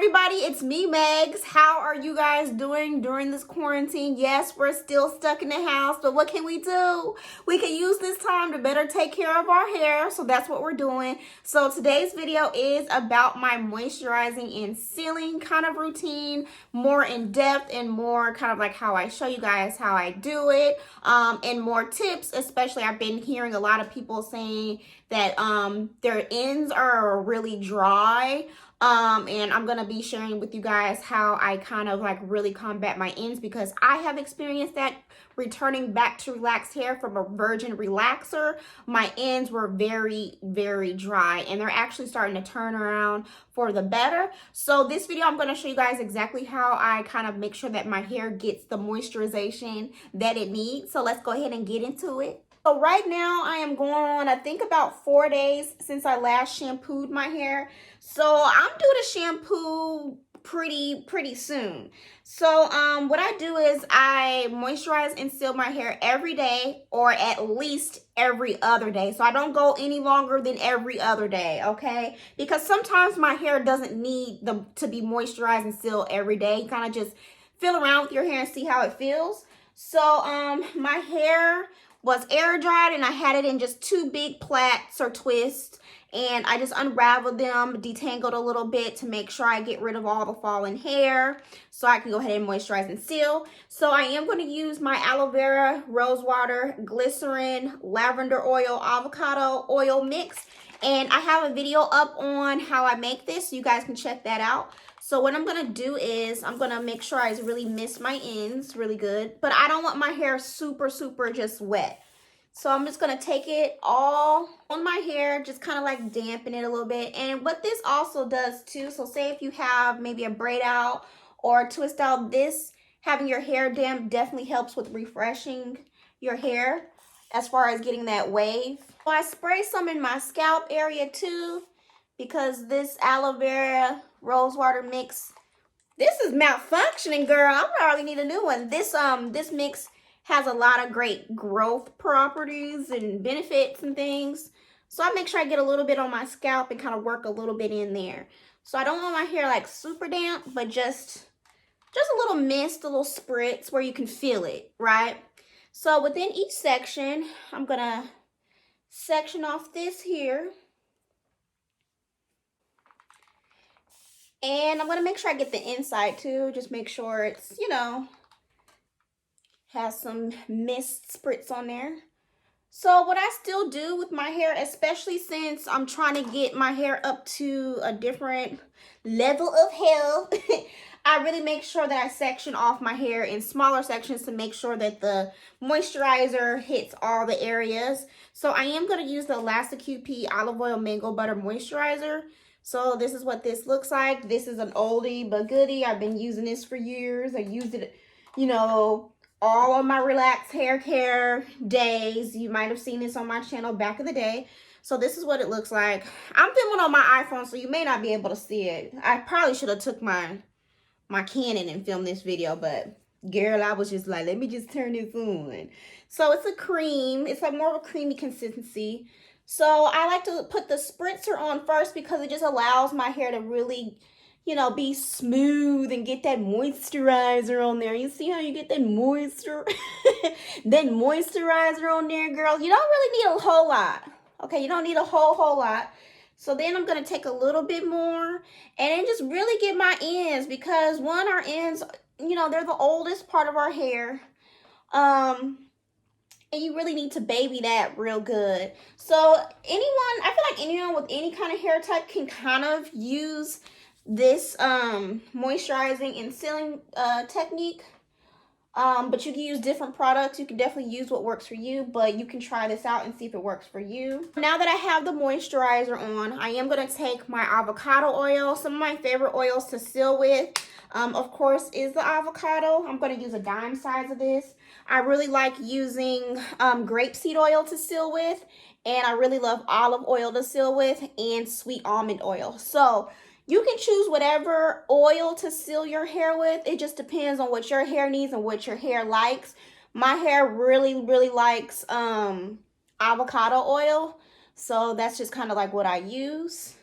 everybody, it's me, Megs. How are you guys doing during this quarantine? Yes, we're still stuck in the house, but what can we do? We can use this time to better take care of our hair, so that's what we're doing. So today's video is about my moisturizing and sealing kind of routine, more in depth and more kind of like how I show you guys how I do it, and more tips. Especially I've been hearing a lot of people saying that their ends are really dry. And I'm gonna be sharing with you guys how I kind of like really combat my ends, because I have experienced that returning back to relaxed hair from a virgin relaxer. My ends were very, very dry, and they're actually starting to turn around for the better. So this video, I'm gonna show you guys exactly how I kind of make sure that my hair gets the moisturization that it needs. So let's go ahead and get into it. So right now I am going on, I think, about 4 days since I last shampooed my hair. So I'm due to shampoo pretty soon. So what I do is I moisturize and seal my hair every day, or at least every other day. So I don't go any longer than every other day, okay? Because sometimes my hair doesn't need to be moisturized and sealed every day. You kind of just feel around with your hair and see how it feels. So my hair was air dried, and I had it in just 2 big plaits or twists, and I just unraveled them, detangled a little bit to make sure I get rid of all the fallen hair so I can go ahead and moisturize and seal. So I am going to use my aloe vera, rose water, glycerin, lavender oil, avocado oil mix, and I have a video up on how I make this, so you guys can check that out. So what I'm going to do is I'm going to make sure I really mist my ends really good. But I don't want my hair super just wet. So I'm just going to take it all on my hair, just kind of like dampen it a little bit. And what this also does too, so say if you have maybe a braid out or a twist out, this having your hair damp definitely helps with refreshing your hair as far as getting that wave. So I spray some in my scalp area too, because this aloe vera rose water mix, this is malfunctioning, girl. I probably need a new one. This mix has a lot of great growth properties and benefits and things. So I make sure I get a little bit on my scalp and kind of work a little bit in there. So I don't want my hair like super damp, but just a little mist, a little spritz where you can feel it, right? So within each section, I'm gonna section off this here. And I'm going to make sure I get the inside too. Just make sure it's, you know, has some mist spritz on there. So what I still do with my hair, especially since I'm trying to get my hair up to a different level of health, I really make sure that I section off my hair in smaller sections to make sure that the moisturizer hits all the areas. So I am going to use the Elasta QP Olive Oil Mango Butter Moisturizer. So this is what this looks like. This is an oldie but goodie. I've been using this for years. I used it, you know, all of my relaxed hair care days. You might have seen this on my channel back in the day. So this is what it looks like. I'm filming on my iPhone, so you may not be able to see it. I probably should have took my Canon and filmed this video, but girl, I was just like, let me just turn this on. So it's a cream. It's like more of a creamy consistency. So I like to put the spritzer on first because it just allows my hair to really, you know, be smooth and get that moisturizer on there. You see how you get that that moisturizer on there, girl? You don't really need a whole lot. Okay, you don't need a whole lot. So then I'm going to take a little bit more and then just really get my ends, because one, our ends, you know, they're the oldest part of our hair. And you really need to baby that real good. So I feel like anyone with any kind of hair type can kind of use this moisturizing and sealing technique. But you can use different products. You can definitely use what works for you, but you can try this out and see if it works for you. Now that I have the moisturizer on, I am going to take my avocado oil. Some of my favorite oils to seal with, of course, is the avocado. I'm going to use a dime size of this. I really like using grapeseed oil to seal with, and I really love olive oil to seal with, and sweet almond oil. So you can choose whatever oil to seal your hair with. It just depends on what your hair needs and what your hair likes. My hair really likes avocado oil, so that's just kind of like what I use.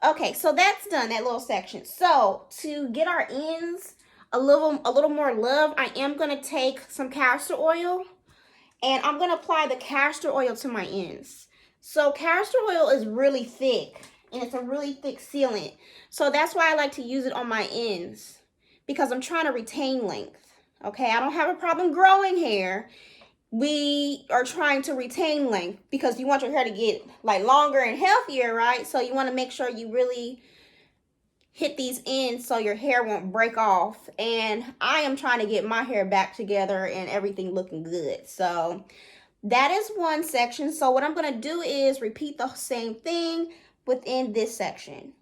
Okay, so that's done, that little section. So to get our ends a little more love, I am gonna take some castor oil and I'm gonna apply the castor oil to my ends. So castor oil is really thick and it's a really thick sealant. So that's why I like to use it on my ends because I'm trying to retain length. Okay, I don't have a problem growing hair. We are trying to retain length because you want your hair to get like longer and healthier, right? So you want to make sure you really hit these ends so your hair won't break off. And I am trying to get my hair back together and everything looking good. So that is one section. So what I'm going to do is repeat the same thing within this section.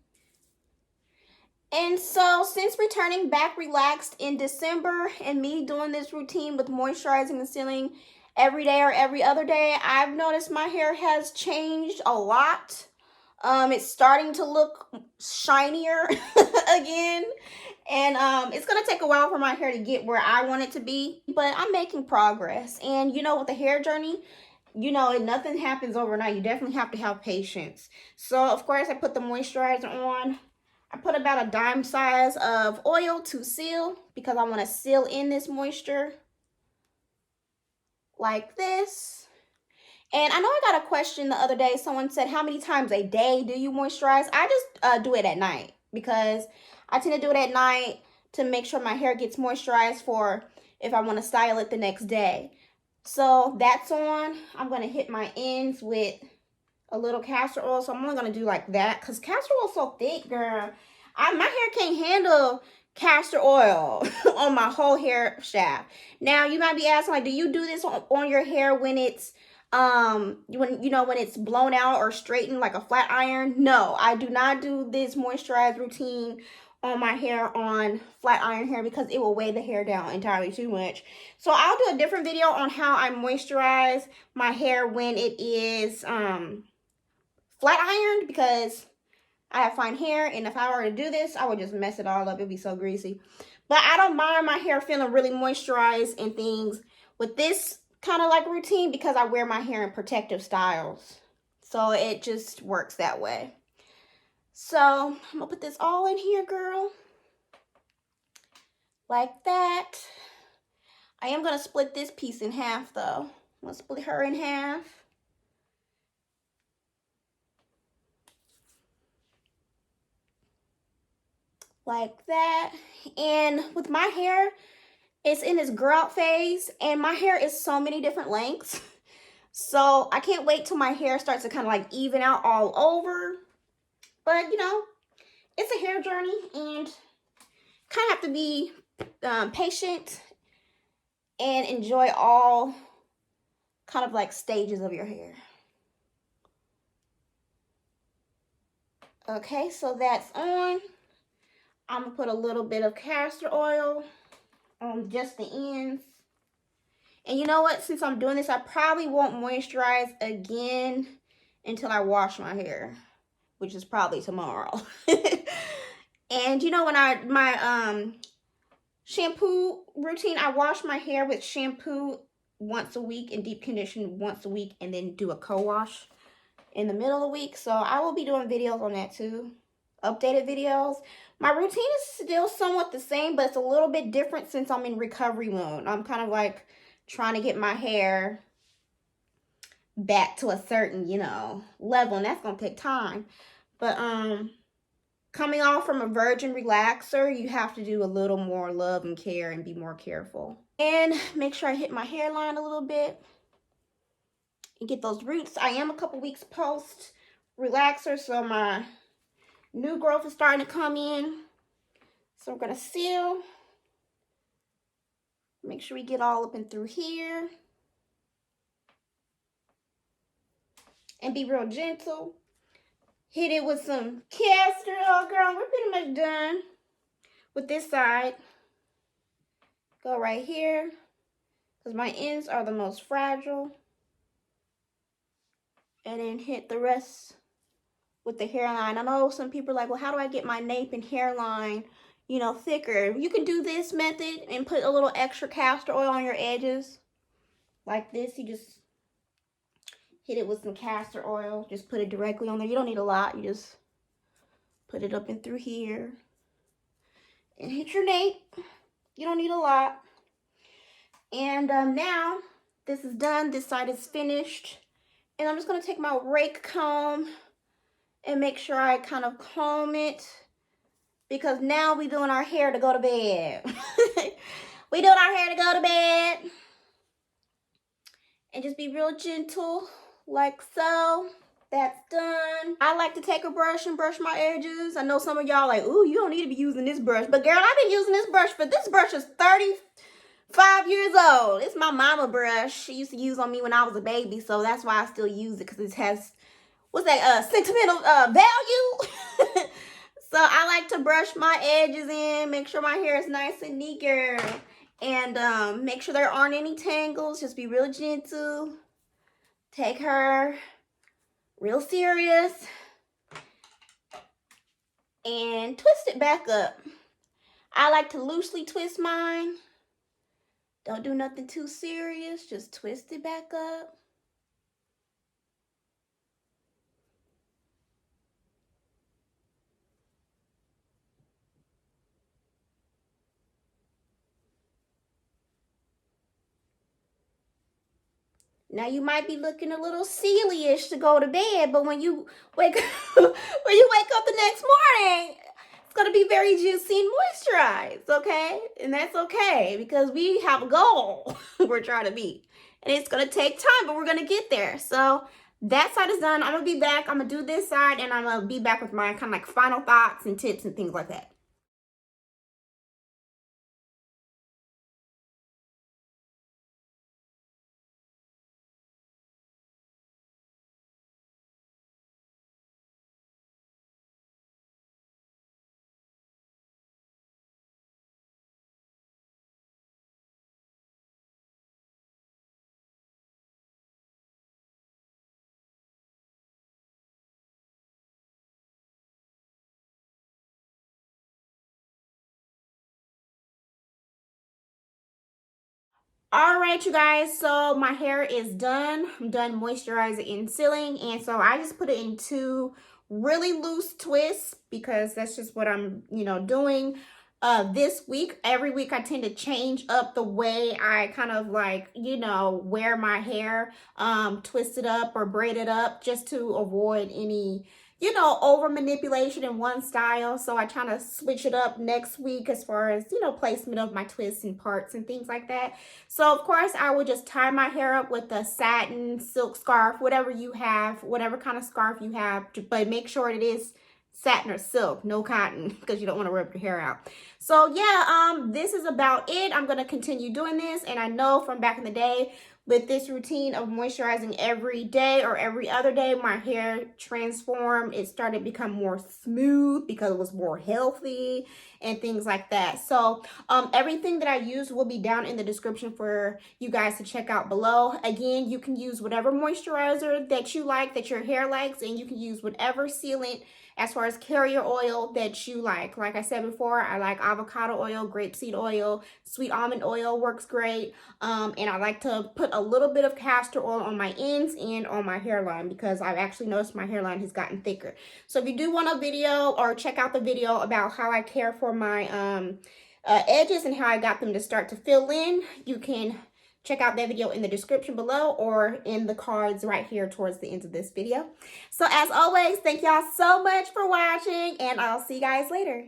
And so since returning back relaxed in December and me doing this routine with moisturizing and sealing every day or every other day, I've noticed my hair has changed a lot. It's starting to look shinier again. And it's going to take a while for my hair to get where I want it to be. But I'm making progress. And you know, with the hair journey, you know, nothing happens overnight. You definitely have to have patience. So, of course, I put the moisturizer on. I put about a dime size of oil to seal because I want to seal in this moisture like this. And I know I got a question the other day. Someone said, how many times a day do you moisturize? I just do it at night because I tend to do it at night to make sure my hair gets moisturized for if I want to style it the next day. So that's on. I'm going to hit my ends with a little castor oil. So I'm only going to do like that because castor oil is so thick, girl. My hair can't handle castor oil on my whole hair shaft. Now, you might be asking, like, do you do this on your hair when it's when it's blown out or straightened like a flat iron? No, I do not do this moisturize routine on my hair on flat iron hair because it will weigh the hair down entirely too much. So I'll do a different video on how I moisturize my hair when it is flat ironed because I have fine hair, and if I were to do this, I would just mess it all up. It'd be so greasy. But I don't mind my hair feeling really moisturized and things with this kind of like routine because I wear my hair in protective styles. So it just works that way. So I'm going to put this all in here, girl. Like that. I am going to split this piece in half, though. I'm going to split her in half. Like that. And with my hair, it's in this grow out phase, and my hair is so many different lengths. So I can't wait till my hair starts to kind of like even out all over. But you know, it's a hair journey and kind of have to be patient and enjoy all kind of like stages of your hair. Okay, so that's on. I'm gonna put a little bit of castor oil on just the ends. And you know what? Since I'm doing this, I probably won't moisturize again until I wash my hair, which is probably tomorrow. And you know, when my shampoo routine, I wash my hair with shampoo once a week and deep condition once a week, and then do a co-wash in the middle of the week. So I will be doing videos on that too, updated videos. My routine is still somewhat the same, but it's a little bit different since I'm in recovery mode. I'm kind of like trying to get my hair back to a certain, you know, level, and that's gonna take time. But coming off from a virgin relaxer, you have to do a little more love and care and be more careful. And make sure I hit my hairline a little bit and get those roots. I am a couple weeks post relaxer, so my new growth is starting to come in. So I'm gonna seal. Make sure we get all up and through here. And be real gentle. Hit it with some castor. Oh, girl, we're pretty much done with this side. Go right here, because my ends are the most fragile. And then hit the rest with the hairline. I know some people are like, well, how do I get my nape and hairline, you know, thicker? You can do this method and put a little extra castor oil on your edges. Like this, you just hit it with some castor oil. Just put it directly on there. You don't need a lot. You just Put it up and through here. And hit your nape. You don't need a lot. And now this is done. This side is finished. And I'm just going to take my rake comb and make sure I kind of comb it. Because now we're doing our hair to go to bed. We're doing our hair to go to bed. And just be real gentle, like so. That's done. I like to take a brush and brush my edges. I know some of y'all like, ooh, you don't need to be using this brush. But girl, I've been using this brush, but this brush is 35 years old. It's my mama brush. She used to use on me when I was a baby. So that's why I still use it, because it has, what's that, sentimental value. So I like to brush my edges in, make sure my hair is nice and neat, girl. And make sure there aren't any tangles. Just be real gentle. Take her real serious. And twist it back up. I like to loosely twist mine. Don't do nothing too serious. Just twist it back up. Now you might be looking a little silly-ish to go to bed, but when you wake up, the next morning, it's gonna be very juicy and moisturized, okay? And that's okay, because we have a goal we're trying to meet. And it's gonna take time, but we're gonna get there. So that side is done. I'm gonna be back. I'm gonna do this side, and I'm gonna be back with my kind of like final thoughts and tips and things like that. All right, you guys, so my hair is done. I'm done moisturizing and sealing, and so I just put it in two really loose twists because that's just what I'm, doing this week. Every week I tend to change up the way I kind of like, wear my hair, twist it up or braid it up, just to avoid any over manipulation in one style. So I try to switch it up next week as far as, placement of my twists and parts and things like that. So of course I would just tie my hair up with a satin, silk scarf, whatever you have, whatever kind of scarf you have, but make sure it is satin or silk, no cotton, because you don't want to rip your hair out. So yeah, this is about it. I'm going to continue doing this. And I know from back in the day, with this routine of moisturizing every day or every other day, my hair transformed. It started to become more smooth because it was more healthy and things like that. So everything that I use will be down in the description for you guys to check out below. Again, you can use whatever moisturizer that you like, that your hair likes, and you can use whatever sealant as far as carrier oil that you like. Like I said before, I like avocado oil, grapeseed oil, sweet almond oil works great. And I like to put a little bit of castor oil on my ends and on my hairline because I've actually noticed my hairline has gotten thicker. So if you do want a video or check out the video about how I care for my edges and how I got them to start to fill in, you can check out that video in the description below or in the cards right here towards the end of this video. So as always, thank y'all so much for watching, and I'll see you guys later.